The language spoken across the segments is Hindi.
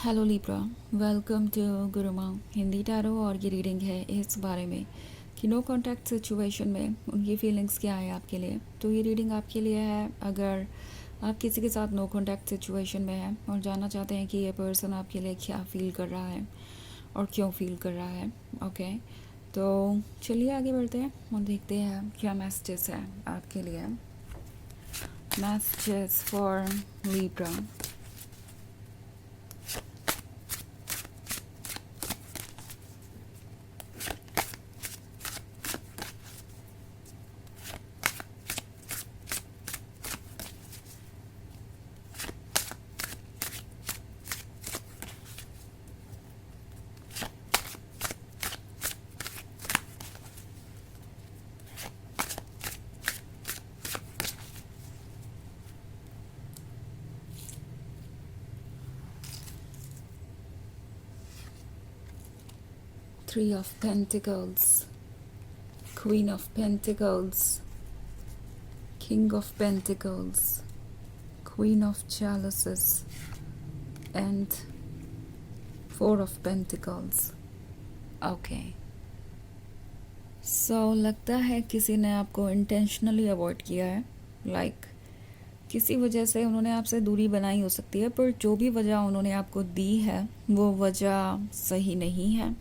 Hello Libra, welcome to Guruma Hindi tarot. और ये रीडिंग है इस बारे में कि नो कांटेक्ट सिचुएशन में उनकी फीलिंग्स क्या है आपके लिए। तो ये रीडिंग आपके लिए है अगर आप किसी के साथ नो कांटेक्ट सिचुएशन में हैं और जानना चाहते हैं कि ये पर्सन आपके लिए क्या फ़ील कर रहा है और क्यों फ़ील कर रहा है। ओके, तो चलिए आगे बढ़ते हैं और देखते हैं क्या मैसेजेस है आपके लिए। Messages for Libra. 3 of Pentacles, Queen of Pentacles, King of Pentacles, Queen of Chalices and 4 of Pentacles. Okay. So लगता है किसी ने आपको इंटेंशनली अवॉइड किया है। किसी वजह से उन्होंने आपसे दूरी बनाई हो सकती है, पर जो भी वजह उन्होंने आपको दी है वो वजह सही नहीं है।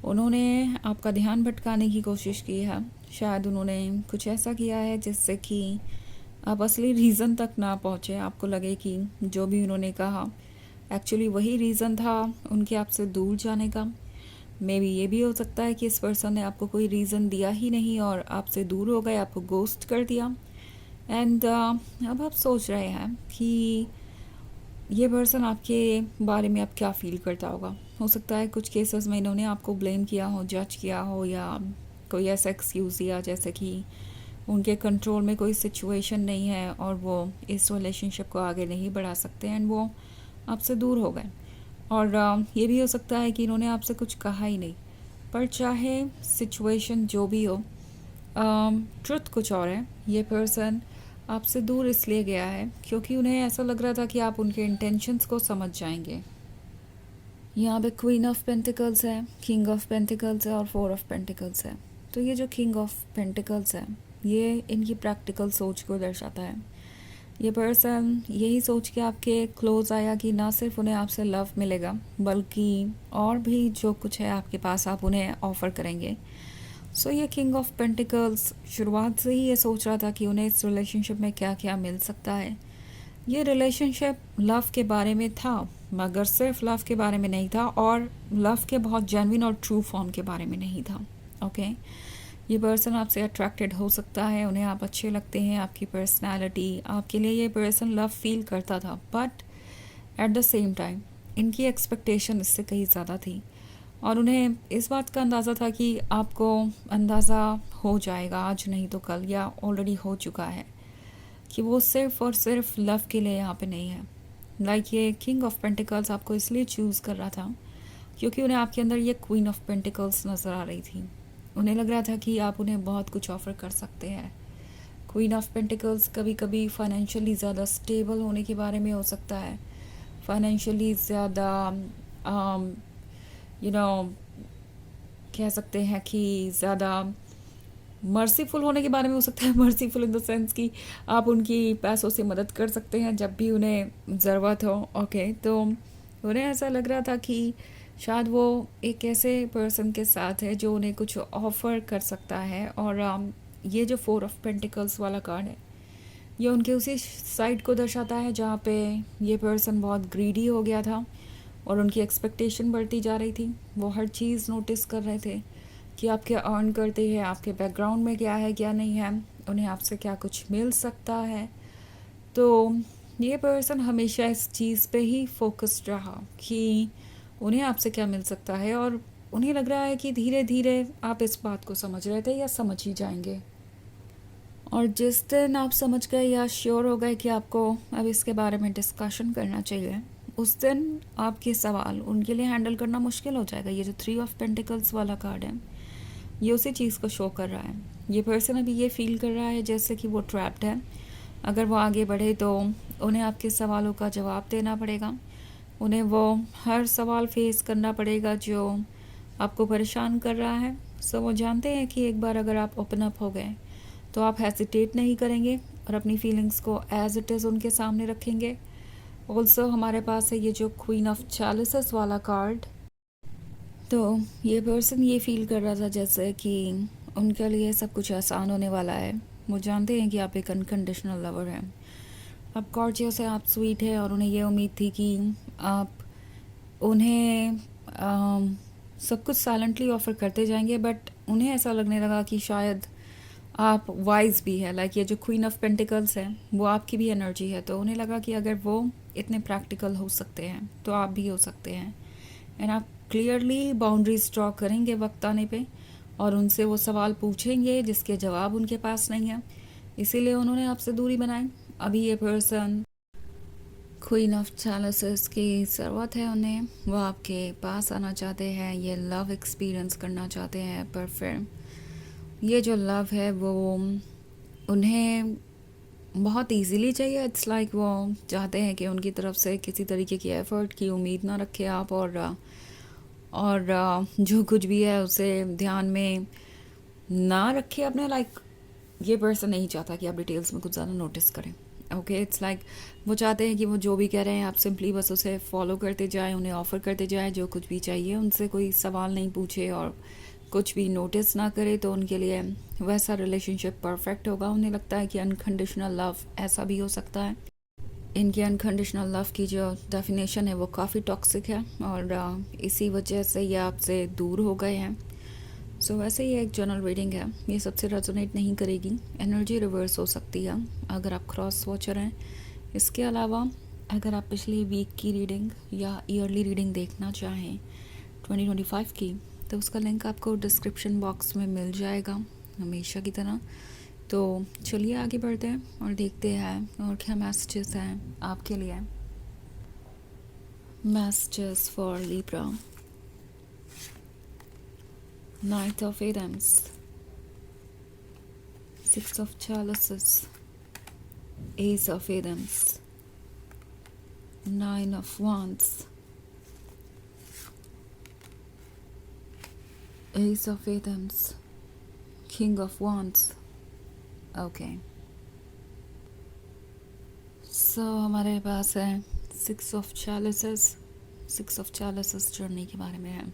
उन्होंने आपका ध्यान भटकाने की कोशिश की है। शायद उन्होंने कुछ ऐसा किया है जिससे कि आप असली रीज़न तक ना पहुँचे। आपको लगे कि जो भी उन्होंने कहा एक्चुअली वही रीज़न था उनके आपसे दूर जाने का। मे बी ये भी हो सकता है कि इस पर्सन ने आपको कोई रीज़न दिया ही नहीं और आपसे दूर हो गए, आपको गोस्ट कर दिया। एंड अब आप सोच रहे हैं कि ये पर्सन आपके बारे में अब क्या फ़ील करता होगा। हो सकता है कुछ केसेस में इन्होंने आपको ब्लेम किया हो, जज किया हो, या कोई ऐसा एक्सक्यूज़ दिया जैसे कि उनके कंट्रोल में कोई सिचुएशन नहीं है और वो इस रिलेशनशिप को आगे नहीं बढ़ा सकते एंड वो आपसे दूर हो गए। और ये भी हो सकता है कि इन्होंने आपसे कुछ कहा ही नहीं। पर चाहे सिचुएशन जो भी हो, ट्रुथ कुछ और है। ये पर्सन आपसे दूर इसलिए गया है क्योंकि उन्हें ऐसा लग रहा था कि आप उनके इंटेंशंस को समझ जाएंगे। यहाँ पे क्वीन ऑफ पेंटिकल्स है, किंग ऑफ पेंटिकल्स है और 4 ऑफ पेंटिकल्स है। तो ये जो किंग ऑफ पेंटिकल्स है ये इनकी प्रैक्टिकल सोच को दर्शाता है। ये पर्सन यही सोच के आपके क्लोज आया कि ना सिर्फ उन्हें आपसे लव मिलेगा बल्कि और भी जो कुछ है आपके पास आप उन्हें ऑफ़र करेंगे। सो ये किंग ऑफ पेंटिकल्स शुरुआत से ही ये सोच रहा था कि उन्हें इस रिलेशनशिप में क्या क्या मिल सकता है। ये रिलेशनशिप लव के बारे में था मगर सिर्फ लव के बारे में नहीं था और लव के बहुत जेन्युइन और ट्रू फॉर्म के बारे में नहीं था। ओके, ये पर्सन आपसे अट्रैक्टेड हो सकता है, उन्हें आप अच्छे लगते हैं, आपकी पर्सनालिटी, आपके लिए ये पर्सन लव फील करता था, but at the same time इनकी एक्सपेक्टेशन इससे कहीं ज़्यादा थी और उन्हें इस बात का अंदाज़ा था कि आपको अंदाज़ा हो जाएगा आज नहीं तो कल, या ऑलरेडी हो चुका है कि वो सिर्फ और सिर्फ लव के लिए यहाँ पे नहीं है। ये किंग ऑफ पेंटिकल्स आपको इसलिए चूज़ कर रहा था क्योंकि उन्हें आपके अंदर ये क्वीन ऑफ पेंटिकल्स नज़र आ रही थी। उन्हें लग रहा था कि आप उन्हें बहुत कुछ ऑफ़र कर सकते हैं। क्वीन ऑफ पेंटिकल्स कभी कभी फाइनेंशियली ज़्यादा स्टेबल होने के बारे में हो सकता है, फाइनेंशियली ज़्यादा यू नो कह सकते हैं कि ज़्यादा मर्सीफुल होने के बारे में हो सकता है। मर्सीफुल इन द सेंस कि आप उनकी पैसों से मदद कर सकते हैं जब भी उन्हें ज़रूरत हो। ओके, तो उन्हें ऐसा लग रहा था कि शायद वो एक ऐसे पर्सन के साथ है जो उन्हें कुछ ऑफ़र कर सकता है। और ये जो 4 ऑफ पेंटिकल्स वाला कार्ड है ये उनके उसी साइड को दर्शाता है जहाँ पे ये पर्सन बहुत ग्रीडी हो गया था और उनकी एक्सपेक्टेशन बढ़ती जा रही थी। वो हर चीज़ नोटिस कर रहे थे कि आप क्या अर्न करते हैं, आपके बैकग्राउंड में क्या है क्या नहीं है, उन्हें आपसे क्या कुछ मिल सकता है। तो ये पर्सन हमेशा इस चीज़ पे ही फोकस्ड रहा कि उन्हें आपसे क्या मिल सकता है और उन्हें लग रहा है कि धीरे धीरे आप इस बात को समझ रहे थे या समझ ही जाएंगे। और जिस दिन आप समझ गए या श्योर हो गए कि आपको अब इसके बारे में डिस्कशन करना चाहिए, उस दिन आपके सवाल उनके लिए हैंडल करना मुश्किल हो जाएगा। ये जो 3 ऑफ पेंटिकल्स वाला कार्ड है ये उसी चीज़ को शो कर रहा है। ये पर्सन अभी ये फील कर रहा है जैसे कि वो ट्रैप्ड है। अगर वो आगे बढ़े तो उन्हें आपके सवालों का जवाब देना पड़ेगा उन्हें वो हर सवाल फेस करना पड़ेगा जो आपको परेशान कर रहा है। सो वो जानते हैं कि एक बार अगर आप ओपन अप हो गए तो आप हेसिटेट नहीं करेंगे और अपनी फीलिंग्स को एज इट इज़ उनके सामने रखेंगे। ऑल्सो हमारे पास है ये जो क्वीन ऑफ चैलिसेस वाला कार्ड। तो ये पर्सन ये फील कर रहा था जैसे कि उनके लिए सब कुछ आसान होने वाला है। वो जानते हैं कि आप एक अनकंडीशनल लवर हैं, आप गॉर्जियस है, आप स्वीट है, और उन्हें ये उम्मीद थी कि आप उन्हें सब कुछ साइलेंटली ऑफर करते जाएंगे। बट उन्हें ऐसा लगने लगा कि शायद आप वाइज भी है, लाइक ये जो क्वीन ऑफ पेंटिकल्स है वो आपकी भी एनर्जी है। तो उन्हें लगा कि अगर वो इतने प्रैक्टिकल हो सकते हैं तो आप भी हो सकते हैं। एंड आप क्लियरली बाउंड्रीज ड्रॉ करेंगे वक्त आने पे, और उनसे वो सवाल पूछेंगे जिसके जवाब उनके पास नहीं है, इसीलिए उन्होंने आपसे दूरी बनाई। अभी ये पर्सन क्वीन ऑफ चैलिसेस की ज़रूरत है उन्हें, वो आपके पास आना चाहते हैं, ये लव एक्सपीरियंस करना चाहते हैं। पर फिर ये जो लव है वो उन्हें बहुत इजीली चाहिए। इट्स लाइक वो चाहते हैं कि उनकी तरफ से किसी तरीके की एफर्ट की उम्मीद ना रखें आप, और जो कुछ भी है उसे ध्यान में ना रखें अपने। लाइक ये पर्सन नहीं चाहता कि आप डिटेल्स में कुछ ज़्यादा नोटिस करें। ओके, इट्स लाइक वो चाहते हैं कि वो जो भी कह रहे हैं आप सिंपली बस उसे फॉलो करते जाएं, उन्हें ऑफ़र करते जाएं जो कुछ भी चाहिए, उनसे कोई सवाल नहीं पूछे और कुछ भी नोटिस ना करे। तो उनके लिए वैसा रिलेशनशिप परफेक्ट होगा। उन्हें लगता है कि अनकंडीशनल लव ऐसा भी हो सकता है। इनकी अनकंडीशनल लव की जो डेफिनेशन है वो काफ़ी टॉक्सिक है, और इसी वजह से ये आपसे दूर हो गए हैं। सो वैसे ही एक जनरल रीडिंग है, ये सबसे रेजोनेट नहीं करेगी। एनर्जी रिवर्स हो सकती है अगर आप क्रॉस वॉचर हैं। इसके अलावा अगर आप पिछले वीक की रीडिंग या ईयरली रीडिंग देखना चाहें 2025 की, तो उसका लिंक आपको डिस्क्रिप्शन बॉक्स में मिल जाएगा हमेशा की तरह। तो चलिए आगे बढ़ते हैं और देखते हैं और क्या मैसेजेस हैं आपके लिए। Messages for Libra. Knight of Wands, Six of Chalices, Ace of Wands, Nine of Wands, Ace of Wands, King of Wands. Okay. So हमारे पास है Six of Chalices. Six of Chalices journey के बारे में है,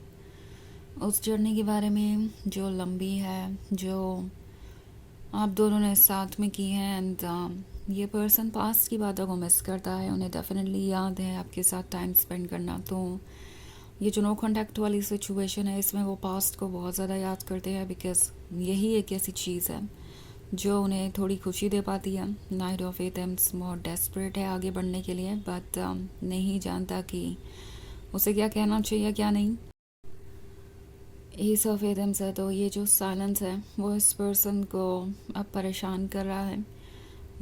उस जर्नी के बारे में जो लंबी है, जो आप दोनों ने साथ में की है। एंड ये पर्सन पास्ट की बातों को मिस करता है, उन्हें डेफिनेटली याद है आपके साथ टाइम स्पेंड करना। तो ये जो नो कॉन्टैक्ट वाली सिचुएशन है इसमें वो पास्ट को बहुत ज़्यादा याद करते हैं, बिकॉज यही एक ऐसी चीज़ है जो उन्हें थोड़ी खुशी दे पाती है। नाइट ऑफ एथम्स बहुत डेस्परेट है आगे बढ़ने के लिए, बट नहीं जानता कि उसे क्या कहना चाहिए क्या नहीं। एस ऑफ एथम्स है, तो ये जो साइलेंस है वो इस पर्सन को अब परेशान कर रहा है।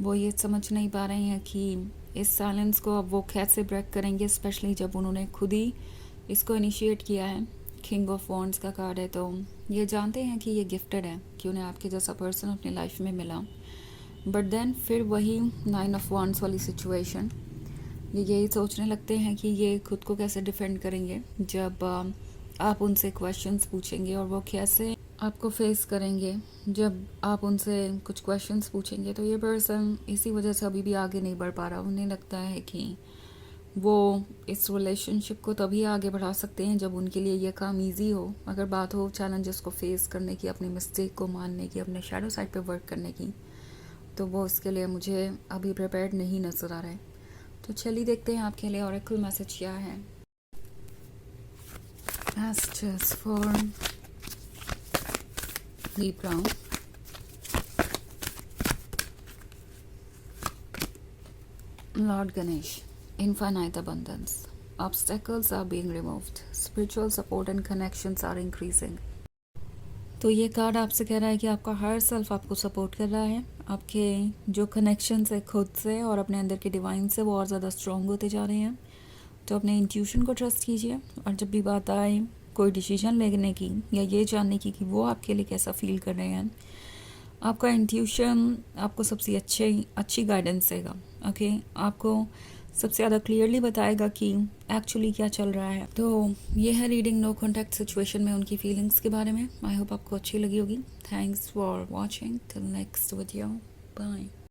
वो ये समझ नहीं पा रहे हैं कि इस साइलेंस को अब वो कैसे ब्रेक करेंगे, स्पेशली जब उन्होंने खुद ही इसको इनिशिएट किया है। किंग ऑफ वॉन्ड्स का कार्ड है, तो ये जानते हैं कि ये गिफ्टेड है कि उन्हें आपके जैसा पर्सन अपनी लाइफ में मिला। बट देन फिर वही नाइन ऑफ वॉन्ड्स वाली सिचुएशन, ये यही सोचने लगते हैं कि ये खुद को कैसे डिफेंड करेंगे जब आप उनसे क्वेश्चंस पूछेंगे, और वो कैसे आपको फेस करेंगे जब आप उनसे कुछ क्वेश्चंस पूछेंगे। तो ये पर्सन इसी वजह से अभी भी आगे नहीं बढ़ पा रहा। उन्हें लगता है कि वो इस रिलेशनशिप को तभी आगे बढ़ा सकते हैं जब उनके लिए ये काम ईजी हो। अगर बात हो चैलेंजेस को फेस करने की, अपनी मिस्टेक को मानने की, अपने शैडो साइड पे वर्क करने की, तो वो इसके लिए मुझे अभी प्रिपेयर्ड नहीं नज़र आ रहा है। तो चलिए देखते हैं आपके लिए ऑरेकल मैसेज क्या है। Messages for Libra. Lord Ganesh, infinite abundance. Obstacles are being removed. Spiritual support and connections are increasing. तो ये कार्ड आपसे कह रहा है कि आपका हर सेल्फ आपको सपोर्ट कर रहा है। आपके जो कनेक्शंस है खुद से और अपने अंदर के डिवाइन से वो और ज़्यादा स्ट्रॉन्ग होते जा रहे हैं। तो अपने इंट्यूशन को ट्रस्ट कीजिए, और जब भी बात आए कोई डिसीजन लेने की या ये जानने की कि वो आपके लिए कैसा फील कर रहे हैं, आपका इंट्यूशन आपको सबसे अच्छी गाइडेंस देगा। ओके, आपको सबसे ज़्यादा क्लियरली बताएगा कि एक्चुअली क्या चल रहा है। तो ये है रीडिंग नो कॉन्टैक्ट सिचुएशन में उनकी फीलिंग्स के बारे में। आई होप आपको अच्छी लगी होगी। Thanks for watching, till next video, bye.